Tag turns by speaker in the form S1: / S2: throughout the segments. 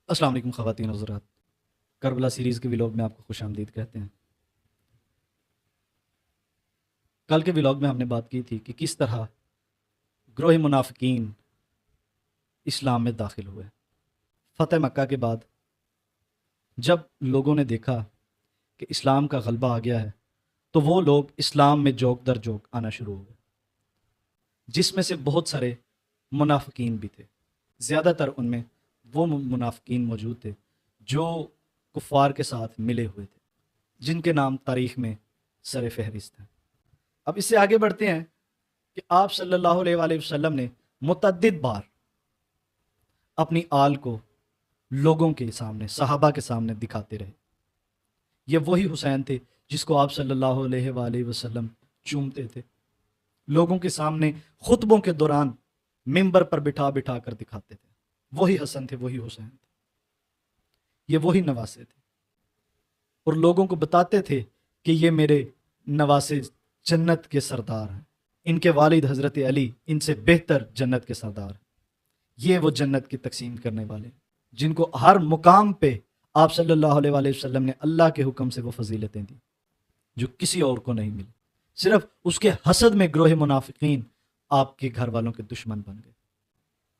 S1: السلام علیکم خواتین و حضرات، کربلا سیریز کے ولاگ میں آپ کو خوش آمدید کہتے ہیں۔ کل کے ولاگ میں ہم نے بات کی تھی کہ کس طرح گروہ منافقین اسلام میں داخل ہوئے۔ فتح مکہ کے بعد جب لوگوں نے دیکھا کہ اسلام کا غلبہ آ گیا ہے تو وہ لوگ اسلام میں جوک در جوک آنا شروع ہو گئے، جس میں سے بہت سارے منافقین بھی تھے۔ زیادہ تر ان میں وہ منافقین موجود تھے جو کفار کے ساتھ ملے ہوئے تھے، جن کے نام تاریخ میں سر فہرست ہیں۔ اب اس سے آگے بڑھتے ہیں کہ آپ صلی اللہ علیہ وآلہ وسلم نے متعدد بار اپنی آل کو لوگوں کے سامنے، صحابہ کے سامنے دکھاتے رہے۔ یہ وہی حسین تھے جس کو آپ صلی اللہ علیہ وآلہ وسلم چومتے تھے، لوگوں کے سامنے خطبوں کے دوران ممبر پر بٹھا بٹھا کر دکھاتے تھے۔ وہی حسن تھے، وہی حسین تھے، یہ وہی نواسے تھے، اور لوگوں کو بتاتے تھے کہ یہ میرے نواسے جنت کے سردار ہیں، ان کے والد حضرت علی ان سے بہتر جنت کے سردار ہیں۔ یہ وہ جنت کی تقسیم کرنے والے جن کو ہر مقام پہ آپ صلی اللہ علیہ وآلہ وسلم نے اللہ کے حکم سے وہ فضیلتیں دیں جو کسی اور کو نہیں ملی۔ صرف اس کے حسد میں گروہ منافقین آپ کے گھر والوں کے دشمن بن گئے،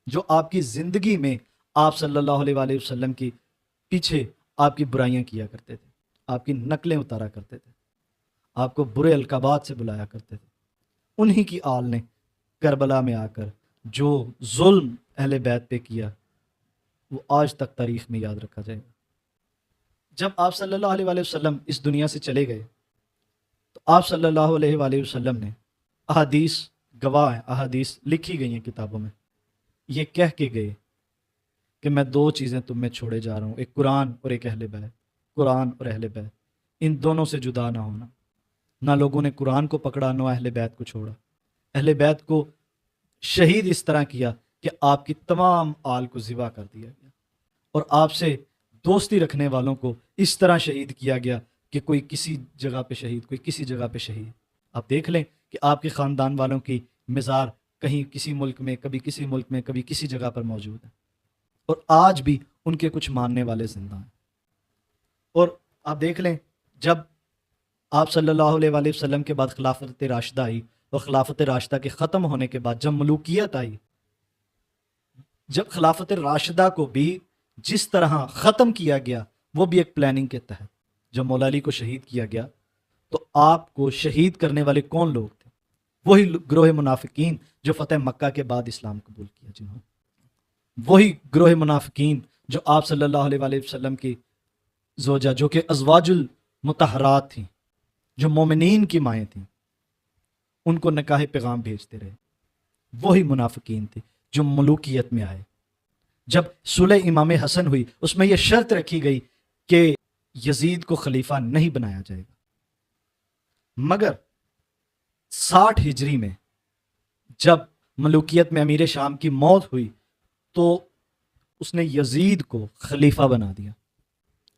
S1: جو آپ کی زندگی میں آپ صلی اللہ علیہ وآلہ وسلم کی پیچھے آپ کی برائیاں کیا کرتے تھے، آپ کی نقلیں اتارا کرتے تھے، آپ کو برے القابات سے بلایا کرتے تھے۔ انہی کی آل نے کربلا میں آ کر جو ظلم اہل بیت پہ کیا وہ آج تک تاریخ میں یاد رکھا جائے گا۔ جب آپ صلی اللہ علیہ وآلہ وسلم اس دنیا سے چلے گئے تو آپ صلی اللہ علیہ وآلہ وسلم نے احادیث گواہ ہیں، احادیث لکھی گئی ہیں کتابوں میں، یہ کہہ کے گئے کہ میں دو چیزیں تم میں چھوڑے جا رہا ہوں، ایک قرآن اور ایک اہل بیت۔ قرآن اور اہل بیت، ان دونوں سے جدا نہ ہونا۔ نہ لوگوں نے قرآن کو پکڑا، نہ اہل بیت کو چھوڑا۔ اہل بیت کو شہید اس طرح کیا کہ آپ کی تمام آل کو ذبح کر دیا گیا، اور آپ سے دوستی رکھنے والوں کو اس طرح شہید کیا گیا کہ کوئی کسی جگہ پہ شہید، کوئی کسی جگہ پہ شہید۔ آپ دیکھ لیں کہ آپ کے خاندان والوں کی مزار کہیں کسی ملک میں، کبھی کسی ملک میں، کبھی کسی جگہ پر موجود ہے، اور آج بھی ان کے کچھ ماننے والے زندہ ہیں۔ اور آپ دیکھ لیں جب آپ صلی اللہ علیہ وآلہ وسلم کے بعد خلافت راشدہ آئی، اور خلافت راشدہ کے ختم ہونے کے بعد جب ملوکیت آئی، جب خلافت راشدہ کو بھی جس طرح ختم کیا گیا وہ بھی ایک پلاننگ کے تحت، جب مولا علی کو شہید کیا گیا تو آپ کو شہید کرنے والے کون لوگ تھے؟ وہی گروہ منافقین جو فتح مکہ کے بعد اسلام قبول کیا، جنہوں نے وہی گروہ منافقین جو آپ صلی اللہ علیہ وآلہ وسلم کی زوجہ، جو کہ ازواج المطہرات تھیں، جو مومنین کی مائیں تھیں، ان کو نکاح پیغام بھیجتے رہے۔ وہی منافقین تھے جو ملوکیت میں آئے۔ جب صلح امام حسن ہوئی اس میں یہ شرط رکھی گئی کہ یزید کو خلیفہ نہیں بنایا جائے گا، مگر 60 ہجری میں جب ملوکیت میں امیر شام کی موت ہوئی تو اس نے یزید کو خلیفہ بنا دیا۔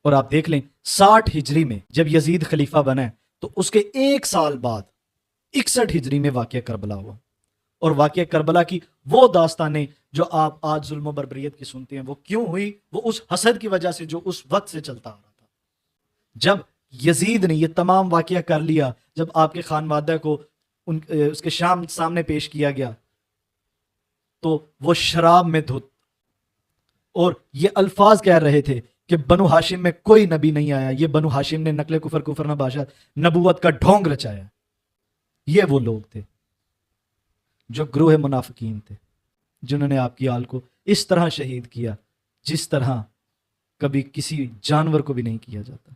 S1: اور آپ دیکھ لیں 60 ہجری میں جب یزید خلیفہ بنا تو اس کے ایک سال بعد 61 ہجری میں واقعہ کربلا ہوا، اور واقعہ کربلا کی وہ داستانیں جو آپ آج ظلم و بربریت کی سنتے ہیں وہ کیوں ہوئی؟ وہ اس حسد کی وجہ سے جو اس وقت سے چلتا آ رہا تھا۔ جب یزید نے یہ تمام واقعہ کر لیا، جب آپ کے خانوادہ کو اس کے شام سامنے پیش کیا گیا تو وہ شراب میں دھت اور یہ الفاظ کہہ رہے تھے کہ بنو ہاشم میں کوئی نبی نہیں آیا، یہ بنو ہاشم نے نقل کفر کفر نباشت نبوت کا ڈھونگ رچایا۔ یہ وہ لوگ تھے جو گروہ منافقین تھے، جنہوں نے آپ کی آل کو اس طرح شہید کیا جس طرح کبھی کسی جانور کو بھی نہیں کیا جاتا۔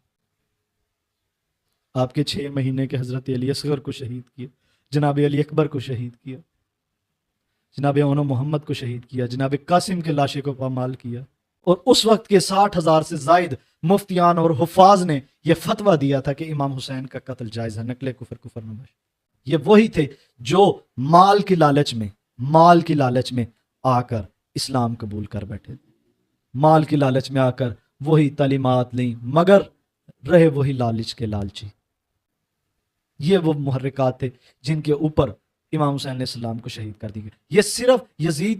S1: آپ کے 6 مہینے کے حضرت علی اصغر کو شہید کیا، جناب علی اکبر کو شہید کیا، جناب اونو محمد کو شہید کیا، جناب قاسم کے لاشے کو پامال کیا، اور اس وقت کے 60,000 سے زائد مفتیان اور حفاظ نے یہ فتویٰ دیا تھا کہ امام حسین کا قتل جائز ہے، نقل کفر کفر نبش۔ یہ وہی تھے جو مال کی لالچ میں آ کر اسلام قبول کر بیٹھے، مال کی لالچ میں آ کر وہی تعلیمات لیں، مگر رہے وہی لالچ کے لالچی۔ یہ وہ محرکات تھے جن کے اوپر امام حسین علیہ السلام کو شہید کر دی گئی۔ یہ صرف یزید